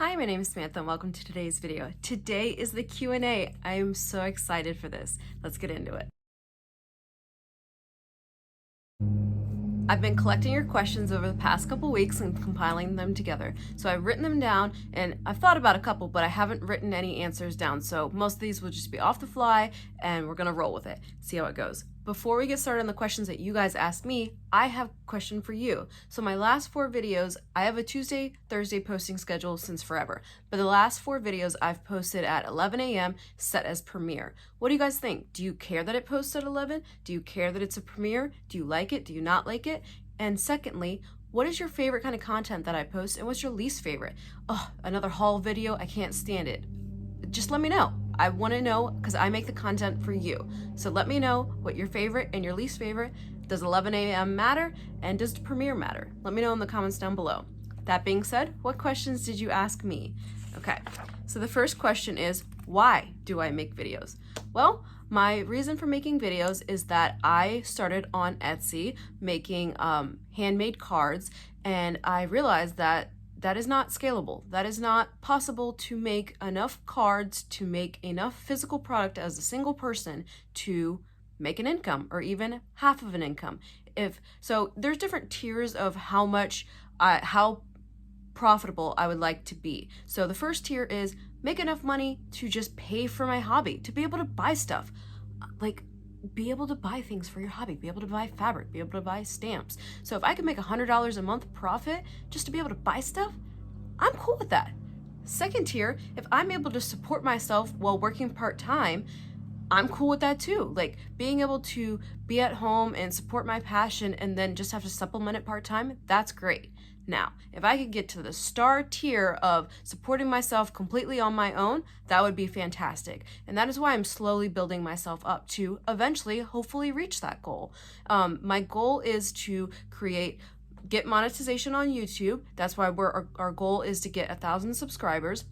Hi, my name is Samantha and welcome to today's video. Today is the Q&A. I am so excited for this. Let's get into it. I've been collecting your questions over the past couple weeks and compiling them together. So I've written them down and I've thought about a couple, but I haven't written any answers down. So most of these will just be off the fly and we're gonna roll with it, see how it goes. Before we get started on the questions that you guys asked me, I have a question for you. So my last 4 videos, I have a Tuesday, Thursday posting schedule since forever, but the last 4 videos I've posted at 11 a.m. set as premiere. What do you guys think? Do you care that it posts at 11? Do you care that it's a premiere? Do you like it? Do you not like it? And secondly, what is your favorite kind of content that I post and what's your least favorite? Oh, another haul video, I can't stand it. Just let me know. I want to know because I make the content for you. So let me know what your favorite and your least favorite. Does 11 a.m. matter? And does the premiere matter? Let me know in the comments down below. That being said, what questions did you ask me? Okay, so the first question is, why do I make videos? Well, my reason for making videos is that I started on Etsy making handmade cards, and I realized that that is not scalable. That is not possible to make enough cards, to make enough physical product as a single person to make an income or even half of an income. So there's different tiers of how profitable I would like to be. So the first tier is make enough money to just pay for my hobby, to be able to buy stuff. Like, be able to buy things for your hobby, be able to buy fabric, be able to buy stamps. So if I could make $100 a month profit just to be able to buy stuff, I'm cool with that. Second tier, if I'm able to support myself while working part-time, I'm cool with that too. Like, being able to be at home and support my passion and then just have to supplement it part-time, that's great. Now, if I could get to the star tier of supporting myself completely on my own, that would be fantastic. And that is why I'm slowly building myself up to eventually, hopefully, reach that goal. My goal is to get monetization on YouTube. That's why our goal is to get 1,000 subscribers.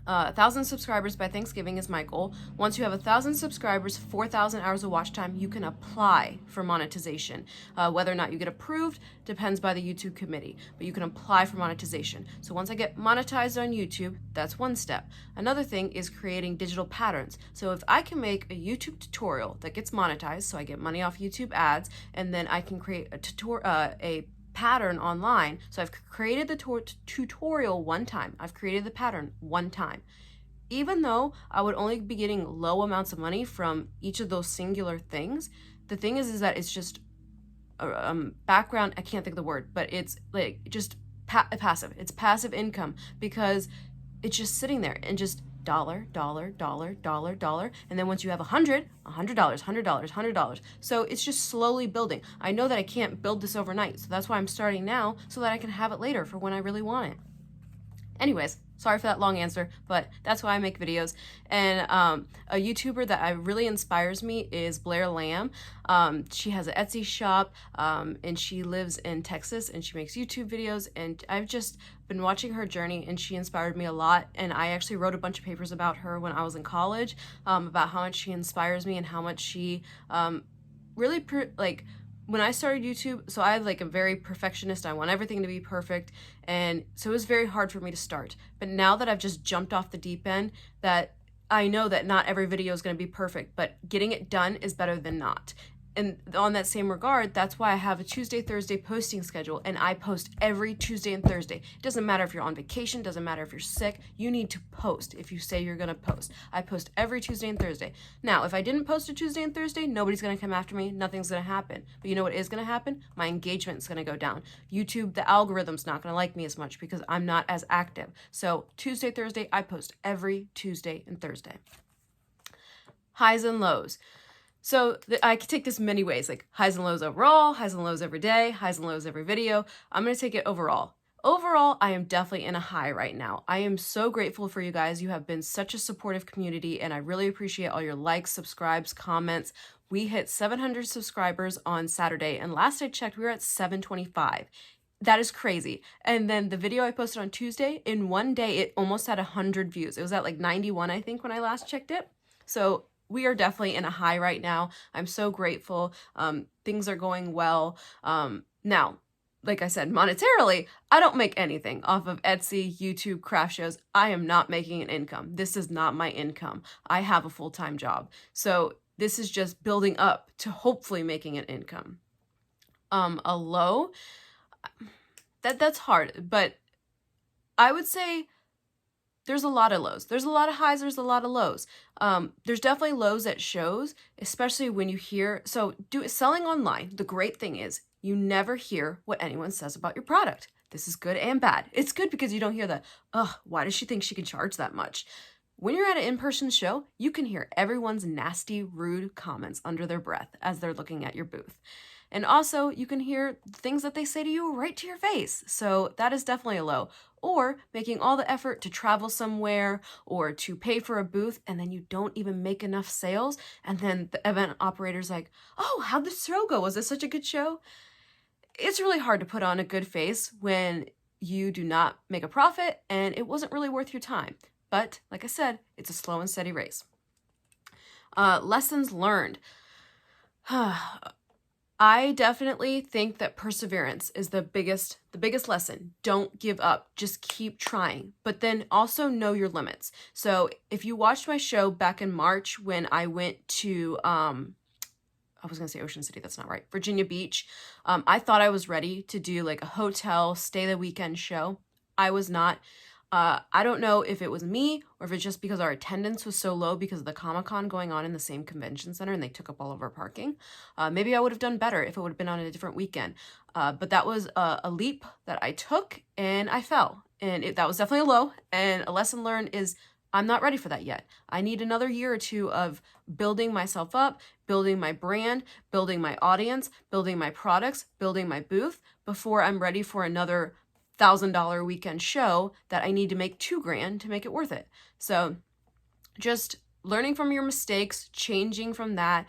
1,000 subscribers by Thanksgiving is my goal. Once you have 1,000 subscribers, 4,000 hours of watch time, you can apply for monetization. Whether or not you get approved depends by the YouTube committee, but you can apply for monetization. So once I get monetized on YouTube, that's one step. Another thing is creating digital patterns. So if I can make a YouTube tutorial that gets monetized, so I get money off YouTube ads, and then I can create a pattern online. So I've created the tutorial one time. I've created the pattern one time. Even though I would only be getting low amounts of money from each of those singular things, the thing is that it's just background, I can't think of the word, but it's like just passive. It's passive income because it's just sitting there and just dollar, dollar, dollar, dollar, dollar. And then once you have $100, $100, $100, $100. So it's just slowly building. I know that I can't build this overnight. So that's why I'm starting now so that I can have it later for when I really want it. Anyways, sorry for that long answer, but that's why I make videos. And a YouTuber that really inspires me is Blair Lamb. She has an Etsy shop and she lives in Texas and she makes YouTube videos, and I've just been watching her journey and she inspired me a lot. And I actually wrote a bunch of papers about her when I was in college about how much she inspires me and how much she really when I started YouTube, so I am very perfectionist. I want everything to be perfect. And so it was very hard for me to start. But now that I've just jumped off the deep end, that I know that not every video is going to be perfect, but getting it done is better than not. And on that same regard, that's why I have a Tuesday, Thursday posting schedule, and I post every Tuesday and Thursday. It doesn't matter if you're on vacation, doesn't matter if you're sick, you need to post if you say you're gonna post. I post every Tuesday and Thursday. Now, if I didn't post a Tuesday and Thursday, nobody's gonna come after me, nothing's gonna happen. But you know what is gonna happen? My engagement's gonna go down. YouTube, the algorithm's not gonna like me as much because I'm not as active. So Tuesday, Thursday, I post every Tuesday and Thursday. Highs and lows. So I could take this many ways, like highs and lows overall, highs and lows every day, highs and lows every video. I'm going to take it overall. Overall, I am definitely in a high right now. I am so grateful for you guys. You have been such a supportive community, and I really appreciate all your likes, subscribes, comments. We hit 700 subscribers on Saturday, and last I checked, we were at 725. That is crazy. And then the video I posted on Tuesday, in one day, it almost had 100 views. It was at like 91, I think, when I last checked it. So we are definitely in a high right now. I'm so grateful. Things are going well. Now, like I said, monetarily, I don't make anything off of Etsy, YouTube, craft shows. I am not making an income. This is not my income. I have a full-time job. So this is just building up to hopefully making an income. A low, that's hard, but I would say there's a lot of lows. There's a lot of highs, there's a lot of lows. There's definitely lows at shows, especially when you hear, selling online, the great thing is you never hear what anyone says about your product. This is good and bad. It's good because you don't hear the, why does she think she can charge that much? When you're at an in-person show, you can hear everyone's nasty, rude comments under their breath as they're looking at your booth. And also, you can hear things that they say to you right to your face. So that is definitely a low. Or making all the effort to travel somewhere or to pay for a booth, and then you don't even make enough sales. And then the event operator's like, oh, how'd the show go? Was this such a good show? It's really hard to put on a good face when you do not make a profit and it wasn't really worth your time. But like I said, it's a slow and steady race. Lessons learned. I definitely think that perseverance is the biggest lesson. Don't give up. Just keep trying. But then also know your limits. So if you watched my show back in March when I went to, I was going to say Ocean City. That's not right. Virginia Beach. I thought I was ready to do like a hotel, stay the weekend show. I was not. I don't know if it was me or if it's just because our attendance was so low because of the Comic-Con going on in the same convention center and they took up all of our parking. Maybe I would have done better if it would have been on a different weekend. But that was a leap that I took and I fell. And that was definitely a low. And a lesson learned is I'm not ready for that yet. I need another year or two of building myself up, building my brand, building my audience, building my products, building my booth before I'm ready for another $1,000 weekend show that I need to make $2,000 to make it worth it. So just learning from your mistakes, changing from that.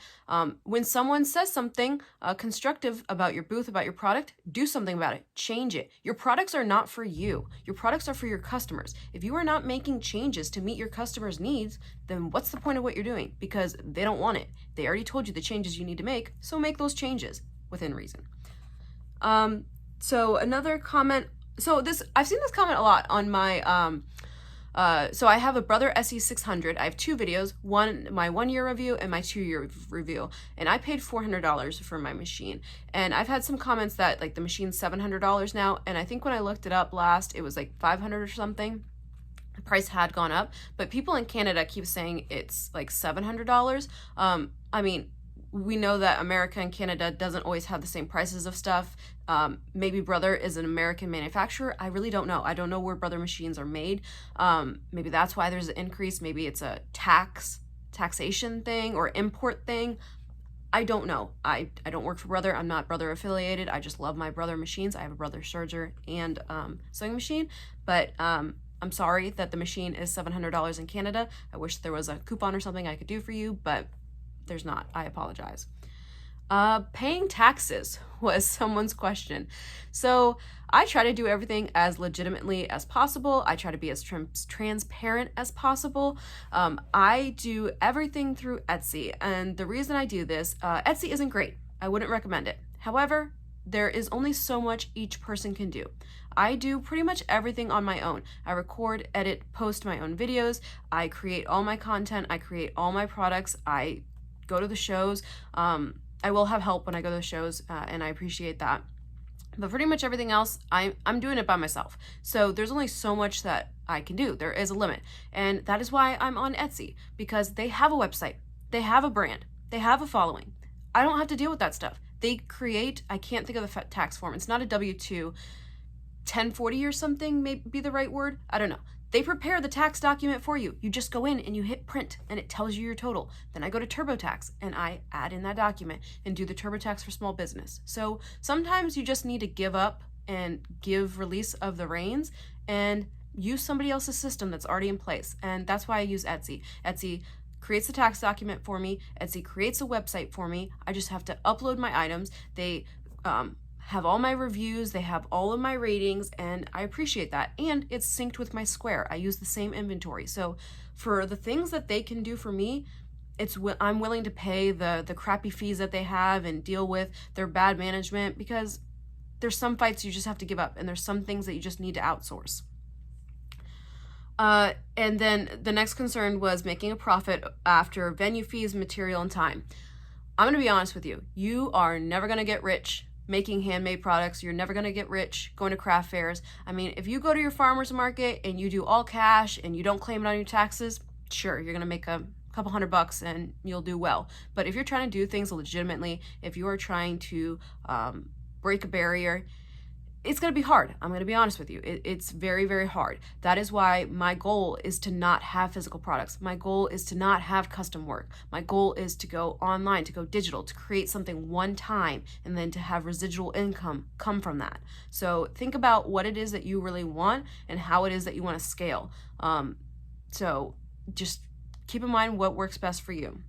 When someone says something constructive about your booth, about your product, do something about it. Change it. Your products are not for you. Your products are for your customers. If you are not making changes to meet your customers' needs, then what's the point of what you're doing? Because they don't want it. They already told you the changes you need to make, so make those changes within reason. So another comment. So I've seen this comment a lot on my, so I have a Brother SE600. I have two videos, my 1 year review and my 2 year review. And I paid $400 for my machine. And I've had some comments that like the machine's $700 now. And I think when I looked it up last, it was like $500 or something. The price had gone up, but people in Canada keep saying it's like $700. I mean, we know that America and Canada doesn't always have the same prices of stuff. Maybe Brother is an American manufacturer. I really don't know. I don't know where Brother machines are made. Maybe that's why there's an increase. Maybe it's a taxation thing or import thing. I don't know. I don't work for Brother. I'm not Brother affiliated. I just love my Brother machines. I have a Brother serger and sewing machine. But I'm sorry that the machine is $700 in Canada. I wish there was a coupon or something I could do for you, but there's not. I apologize. Paying taxes was someone's question. So I try to do everything as legitimately as possible. I try to be as transparent as possible. I do everything through Etsy. And the reason I do this, Etsy isn't great. I wouldn't recommend it. However, there is only so much each person can do. I do pretty much everything on my own. I record, edit, post my own videos. I create all my content. I create all my products. I go to the shows. I will have help when I go to the shows, and I appreciate that. But pretty much everything else, I'm doing it by myself. So there's only so much that I can do. There is a limit. And that is why I'm on Etsy, because they have a website. They have a brand. They have a following. I don't have to deal with that stuff. They create, I can't think of the tax form. It's not a W-2. 1040 or something may be the right word. I don't know. They prepare the tax document for you. You just go in and you hit print and it tells you your total. Then I go to TurboTax and I add in that document and do the TurboTax for small business. So sometimes you just need to give up and give release of the reins and use somebody else's system that's already in place. And that's why I use Etsy. Etsy creates the tax document for me. Etsy creates a website for me. I just have to upload my items. They have all my reviews, they have all of my ratings, and I appreciate that. And it's synced with my Square. I use the same inventory. So for the things that they can do for me, I'm willing to pay the crappy fees that they have and deal with their bad management because there's some fights you just have to give up, and there's some things that you just need to outsource. And then the next concern was making a profit after venue fees, material, and time. I'm going to be honest with you. You are never going to get rich making handmade products. You're never going to get rich going to craft fairs. I mean, if you go to your farmer's market and you do all cash and you don't claim it on your taxes, sure, you're going to make a couple $100 and you'll do well. But if you're trying to do things legitimately, if you are trying to break a barrier, it's going to be hard. I'm going to be honest with you. It's very, very hard. That is why my goal is to not have physical products. My goal is to not have custom work. My goal is to go online, to go digital, to create something one time, and then to have residual income come from that. So think about what it is that you really want and how it is that you want to scale. So just keep in mind what works best for you.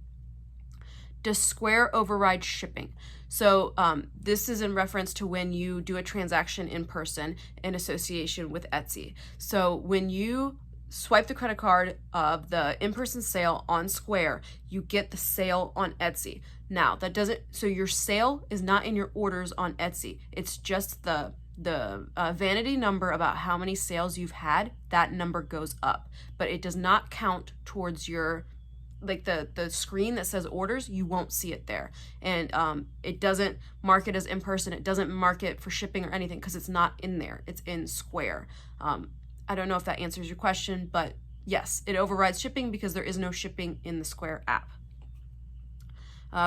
Does Square override shipping? So this is in reference to when you do a transaction in person in association with Etsy. So when you swipe the credit card of the in-person sale on Square, you get the sale on Etsy. Now that doesn't, so your sale is not in your orders on Etsy. It's just the vanity number about how many sales you've had. That number goes up, but it does not count towards your, like the screen that says orders. You won't see it there, and it doesn't mark it as in person. It doesn't mark it for shipping or anything because it's not in there. It's in Square. I don't know if that answers your question, but yes, it overrides shipping because there is no shipping in the Square app.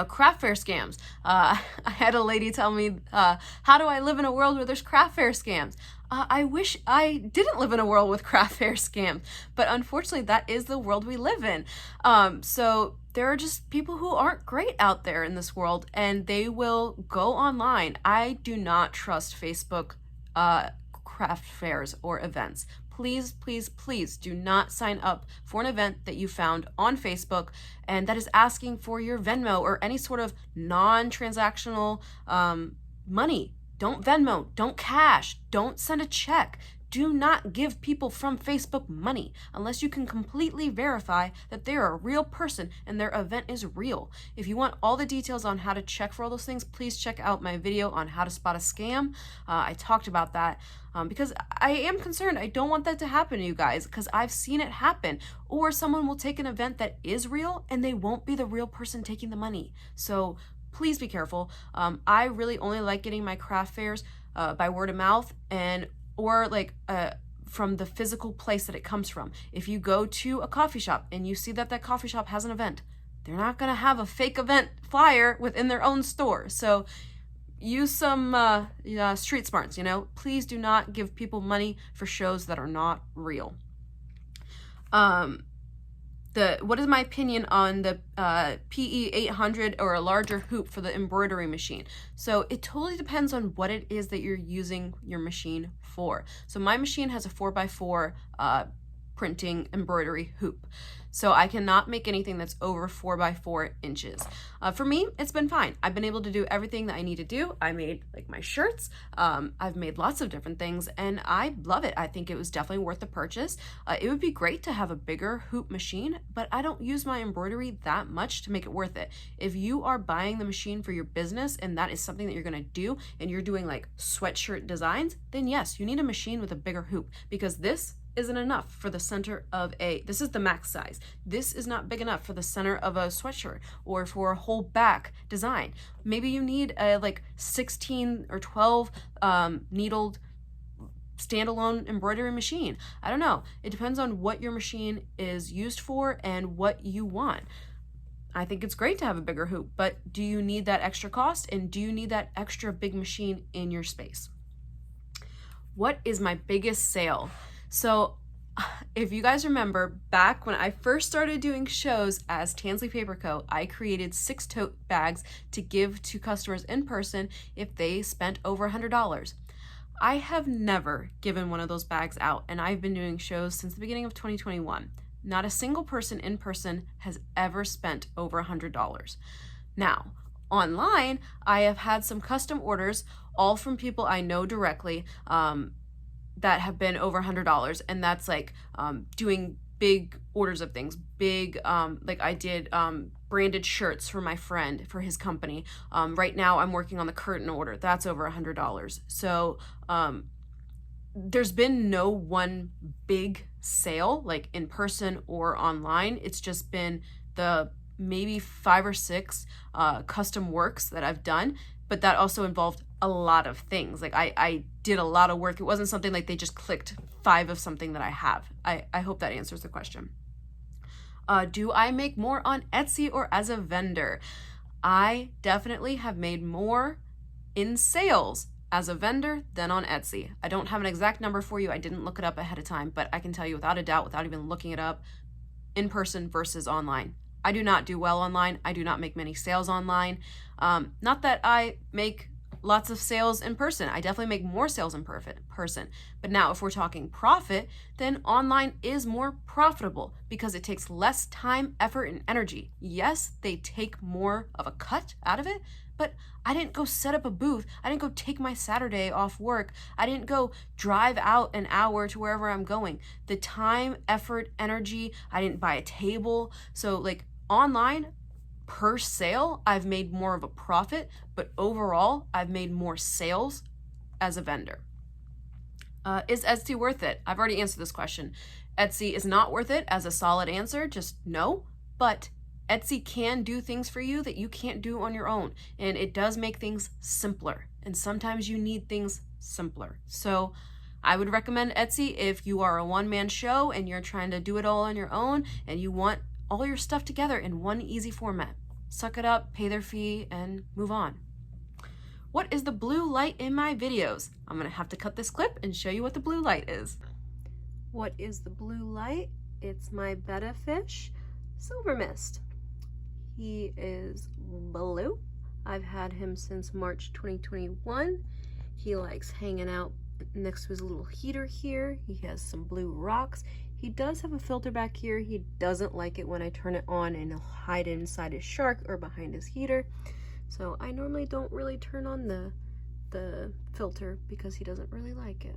Craft fair scams. I had a lady tell me, how do I live in a world where there's craft fair scams? I wish I didn't live in a world with craft fair scams, but unfortunately that is the world we live in. So there are just people who aren't great out there in this world, and they will go online. I do not trust Facebook craft fairs or events. Please, please, please do not sign up for an event that you found on Facebook and that is asking for your Venmo or any sort of non-transactional money. Don't Venmo, don't cash, don't send a check. Do not give people from Facebook money unless you can completely verify that they're a real person and their event is real. If you want all the details on how to check for all those things, please check out my video on how to spot a scam. I talked about that because I am concerned. I don't want that to happen to you guys because I've seen it happen. Or someone will take an event that is real and they won't be the real person taking the money. So please be careful. I really only like getting my craft fairs by word of mouth or like from the physical place that it comes from. If you go to a coffee shop and you see that that coffee shop has an event, they're not gonna have a fake event flyer within their own store. So use some street smarts, Please do not give people money for shows that are not real. What is my opinion on the PE 800 or a larger hoop for the embroidery machine? So it totally depends on what it is that you're using your machine for. So my machine has a 4x4 printing embroidery hoop. So I cannot make anything that's over 4x4 inches. For me, it's been fine. I've been able to do everything that I need to do. I made like my shirts. I've made lots of different things and I love it. I think it was definitely worth the purchase. It would be great to have a bigger hoop machine, but I don't use my embroidery that much to make it worth it. If you are buying the machine for your business and that is something that you're gonna do and you're doing like sweatshirt designs, then yes, you need a machine with a bigger hoop because this isn't enough for the center of this is the max size. This is not big enough for the center of a sweatshirt or for a whole back design. Maybe you need a like 16 or 12 needled standalone embroidery machine. I don't know. It depends on what your machine is used for and what you want. I think it's great to have a bigger hoop, but do you need that extra cost and do you need that extra big machine in your space? What is my biggest sale? So if you guys remember, back when I first started doing shows as Tansley Paper Co., I created 6 tote bags to give to customers in person if they spent over $100. I have never given one of those bags out, and I've been doing shows since the beginning of 2021. Not a single person in person has ever spent over $100. Now, online, I have had some custom orders, all from people I know directly, that have been over $100, and that's like doing big orders of things, big like I did branded shirts for my friend for his company. Right now I'm working on the curtain order. That's over $100. So there's been no one big sale like in person or online. It's just been the maybe 5 or 6 custom works that I've done, but that also involved a lot of things. Like I did a lot of work. It wasn't something like they just clicked 5 of something that I have. I hope that answers the question. Do I make more on Etsy or as a vendor? I definitely have made more in sales as a vendor than on Etsy. I don't have an exact number for you. I didn't look it up ahead of time, but I can tell you without a doubt, without even looking it up, in person versus online. I do not do well online. I do not make many sales online. Not that I make lots of sales in person. I definitely make more sales in person. But now if we're talking profit, then online is more profitable because it takes less time, effort, and energy. Yes, they take more of a cut out of it, but I didn't go set up a booth. I didn't go take my Saturday off work. I didn't go drive out an hour to wherever I'm going. The time, effort, energy, I didn't buy a table. So like online, per sale, I've made more of a profit, but overall, I've made more sales as a vendor. Is Etsy worth it? I've already answered this question. Etsy is not worth it as a solid answer, just no, but Etsy can do things for you that you can't do on your own, and it does make things simpler, and sometimes you need things simpler. So I would recommend Etsy if you are a one-man show and you're trying to do it all on your own and you want all your stuff together in one easy format. Suck it up, pay their fee, and move on. What is the blue light in my videos? I'm gonna have to cut this clip and show you what the blue light is. What is the blue light? It's my betta fish, Silver Mist. He is blue. I've had him since March 2021. He likes hanging out next to his little heater here. He has some blue rocks. He does have a filter back here. He doesn't like it when I turn it on, and he'll hide inside his shark or behind his heater. So I normally don't really turn on the filter because he doesn't really like it.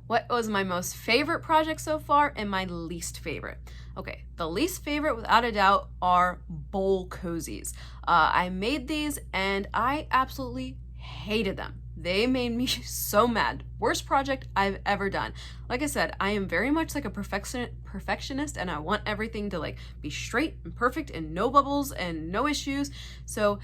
What was my most favorite project so far and my least favorite? Okay, the least favorite without a doubt are bowl cozies. I made these and I absolutely hated them. They made me so mad. Worst project I've ever done. Like I said, I am very much like a perfectionist and I want everything to like be straight and perfect and no bubbles and no issues. So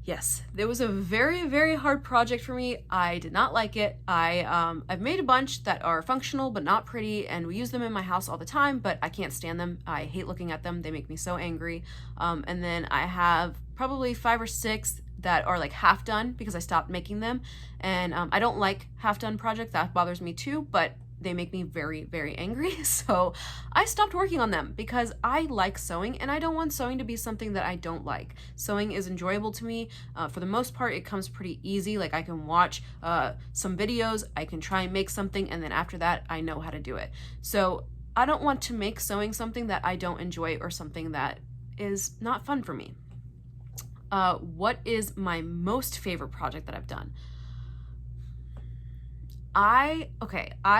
yes, it was a very, very hard project for me. I did not like it. I've made a bunch that are functional but not pretty, and we use them in my house all the time, but I can't stand them. I hate looking at them. They make me so angry. And then I have probably 5 or 6 that are like half done because I stopped making them. And I don't like half done projects. That bothers me too, but they make me very, very angry. So I stopped working on them because I like sewing and I don't want sewing to be something that I don't like. Sewing is enjoyable to me. For the most part, it comes pretty easy. Like I can watch some videos, I can try and make something, and then after that, I know how to do it. So I don't want to make sewing something that I don't enjoy or something that is not fun for me. What is my most favorite project that I've done? I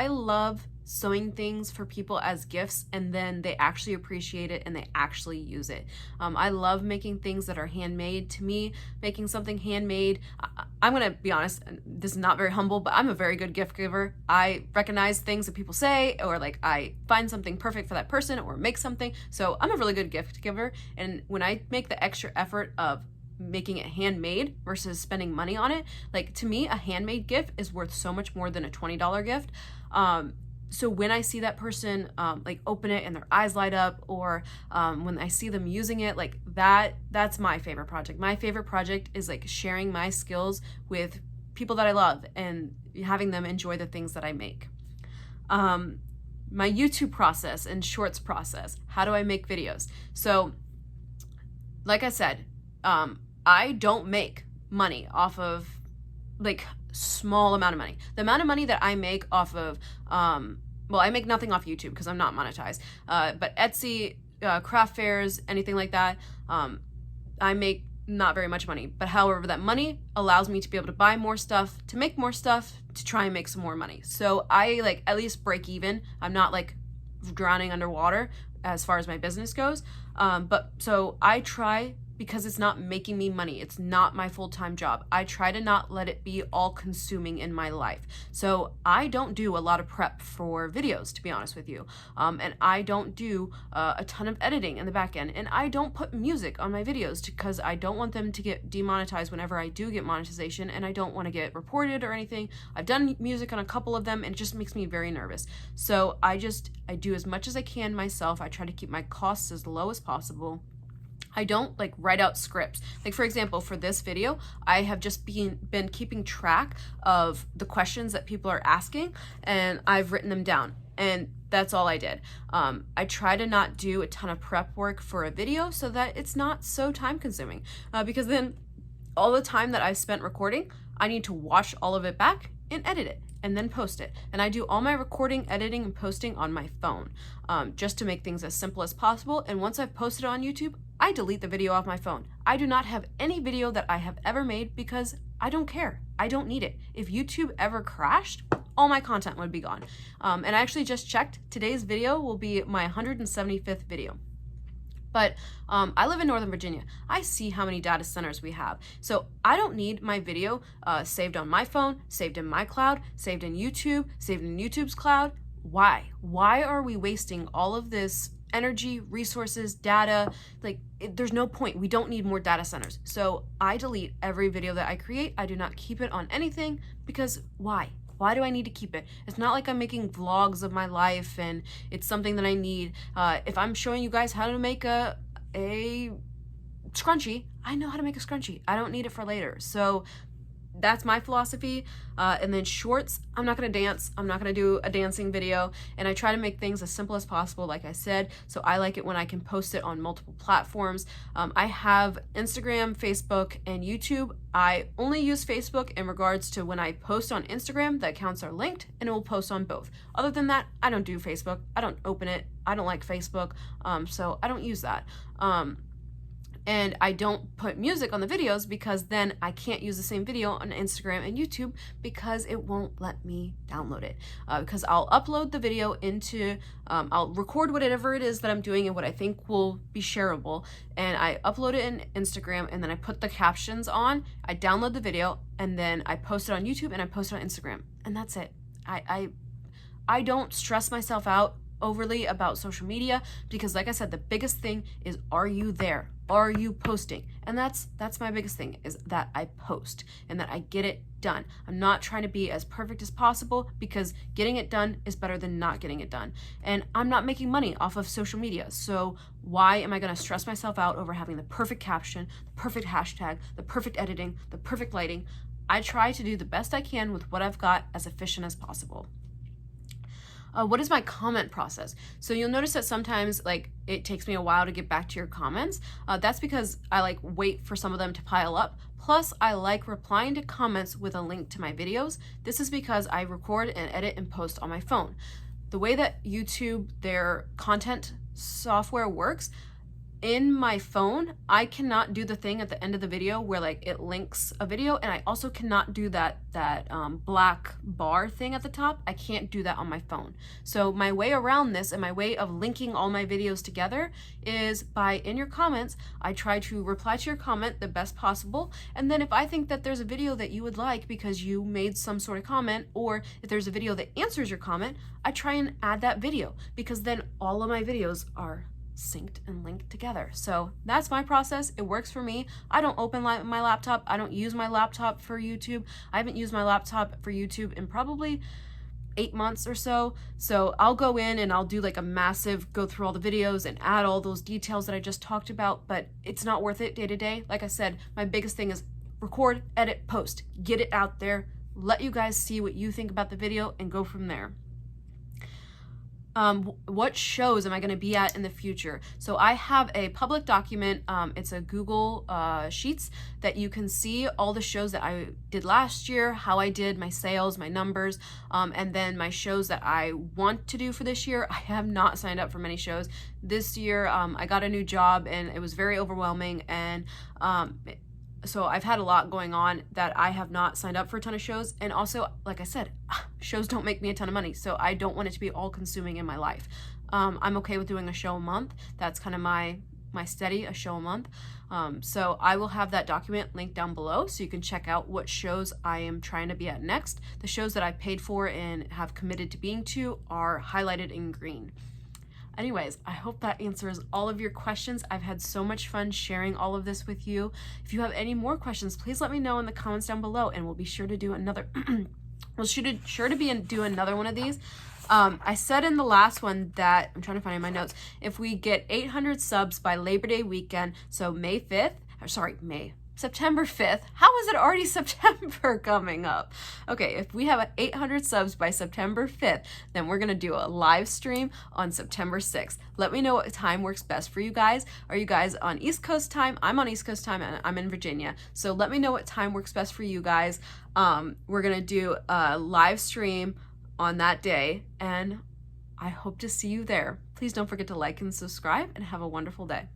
love sewing things for people as gifts and then they actually appreciate it and they actually use it. I love making things that are handmade. To me, making something handmade, I'm gonna be honest, this is not very humble, but I'm a very good gift giver. I recognize things that people say, or like I find something perfect for that person or make something. So I'm a really good gift giver. And when I make the extra effort of making it handmade versus spending money on it, like to me a handmade gift is worth so much more than a $20 gift. So when I see that person like open it and their eyes light up, or when I see them using it, like that's my favorite project. My favorite project is like sharing my skills with people that I love and having them enjoy the things that I make. My YouTube process and shorts process. How do I make videos? So like I said, I don't make money off of like small amount of money. The amount of money that I make off of, well, I make nothing off YouTube because I'm not monetized, but Etsy, craft fairs, anything like that, I make not very much money. But however, that money allows me to be able to buy more stuff, to make more stuff, to try and make some more money. So I like at least break even. I'm not like drowning underwater as far as my business goes. But so I try, because it's not making me money, it's not my full-time job, I try to not let it be all consuming in my life. So I don't do a lot of prep for videos, to be honest with you, and I don't do a ton of editing in the back end, and I don't put music on my videos because I don't want them to get demonetized whenever I do get monetization, and I don't want to get reported or anything. I've done music on a couple of them, and it just makes me very nervous. So I do as much as I can myself. I try to keep my costs as low as possible. I don't like write out scripts. Like, for example, for this video, I have just been keeping track of the questions that people are asking, and I've written them down, and that's all I did. I try to not do a ton of prep work for a video so that it's not so time consuming, because then all the time that I've spent recording, I need to watch all of it back and edit it and then post it. And I do all my recording, editing, and posting on my phone, just to make things as simple as possible. And once I've posted it on YouTube, I delete the video off my phone. I do not have any video that I have ever made because I don't care. I don't need it. If YouTube ever crashed, all my content would be gone. And I actually just checked. Today's video will be my 175th video. But I live in Northern Virginia. I see how many data centers we have. So I don't need my video saved on my phone, saved in my cloud, saved in YouTube, saved in YouTube's cloud. Why? Why are we wasting all of this energy, resources, data? Like, there's no point. We don't need more data centers. So I delete every video that I create. I do not keep it on anything, because why? Why do I need to keep it? It's not like I'm making vlogs of my life and it's something that I need. If I'm showing you guys how to make a scrunchie, I know how to make a scrunchie. I don't need it for later. So that's my philosophy. And then shorts, I'm not gonna dance. I'm not gonna do a dancing video. And I try to make things as simple as possible, like I said. So I like it when I can post it on multiple platforms. I have Instagram, Facebook, and YouTube. I only use Facebook in regards to when I post on Instagram, the accounts are linked and it will post on both. Other than that, I don't do Facebook. I don't open it. I don't like Facebook. So I don't use that. And I don't put music on the videos because then I can't use the same video on Instagram and YouTube because it won't let me download it. Because I'll upload the video into, I'll record whatever it is that I'm doing and what I think will be shareable, and I upload it in Instagram, and then I put the captions on, I download the video, and then I post it on YouTube and I post it on Instagram, and that's it. I don't stress myself out overly about social media because, like I said, the biggest thing is, are you there? Are you posting? And that's my biggest thing, is that I post and that I get it done. I'm not trying to be as perfect as possible because getting it done is better than not getting it done. And I'm not making money off of social media. So why am I going to stress myself out over having the perfect caption, the perfect hashtag, the perfect editing, the perfect lighting? I try to do the best I can with what I've got as efficient as possible. What is my comment process? So you'll notice that sometimes like it takes me a while to get back to your comments. That's because I like wait for some of them to pile up. Plus I like replying to comments with a link to my videos. This is because I record and edit and post on my phone. The way that YouTube, their content software works, in my phone, I cannot do the thing at the end of the video where like it links a video, and I also cannot do that black bar thing at the top. I can't do that on my phone. So my way around this and my way of linking all my videos together is by, in your comments, I try to reply to your comment the best possible, and then if I think that there's a video that you would like because you made some sort of comment, or if there's a video that answers your comment, I try and add that video, because then all of my videos are synced and linked together. So that's my process. It works for me. I don't open my laptop. I don't use my laptop for YouTube. I haven't used my laptop for YouTube in probably 8 months or so. So I'll go in and I'll do like a massive go through all the videos and add all those details that I just talked about, but it's not worth it day to day. Like I said, my biggest thing is record, edit, post, get it out there, let you guys see what you think about the video, and go from there. What shows am I going to be at in the future? So I have a public document. It's a Google Sheets that you can see all the shows that I did last year, how I did, my sales, my numbers, and then my shows that I want to do for this year. I have not signed up for many shows. This year, I got a new job and it was very overwhelming, and So I've had a lot going on that I have not signed up for a ton of shows. And also, like I said, shows don't make me a ton of money. So I don't want it to be all consuming in my life. I'm okay with doing a show a month. That's kind of my steady, a show a month. So I will have that document linked down below so you can check out what shows I am trying to be at next. The shows that I've paid for and have committed to being to are highlighted in green. Anyways, I hope that answers all of your questions. I've had so much fun sharing all of this with you. If you have any more questions, please let me know in the comments down below, and we'll be sure to do another do another one of these. I said in the last one that, I'm trying to find in my notes, if we get 800 subs by Labor Day weekend, so September 5th. How is it already September coming up? Okay, if we have 800 subs by September 5th, then we're going to do a live stream on September 6th. Let me know what time works best for you guys. Are you guys on East Coast time? I'm on East Coast time and I'm in Virginia. So let me know what time works best for you guys. We're going to do a live stream on that day, and I hope to see you there. Please don't forget to like and subscribe, and have a wonderful day.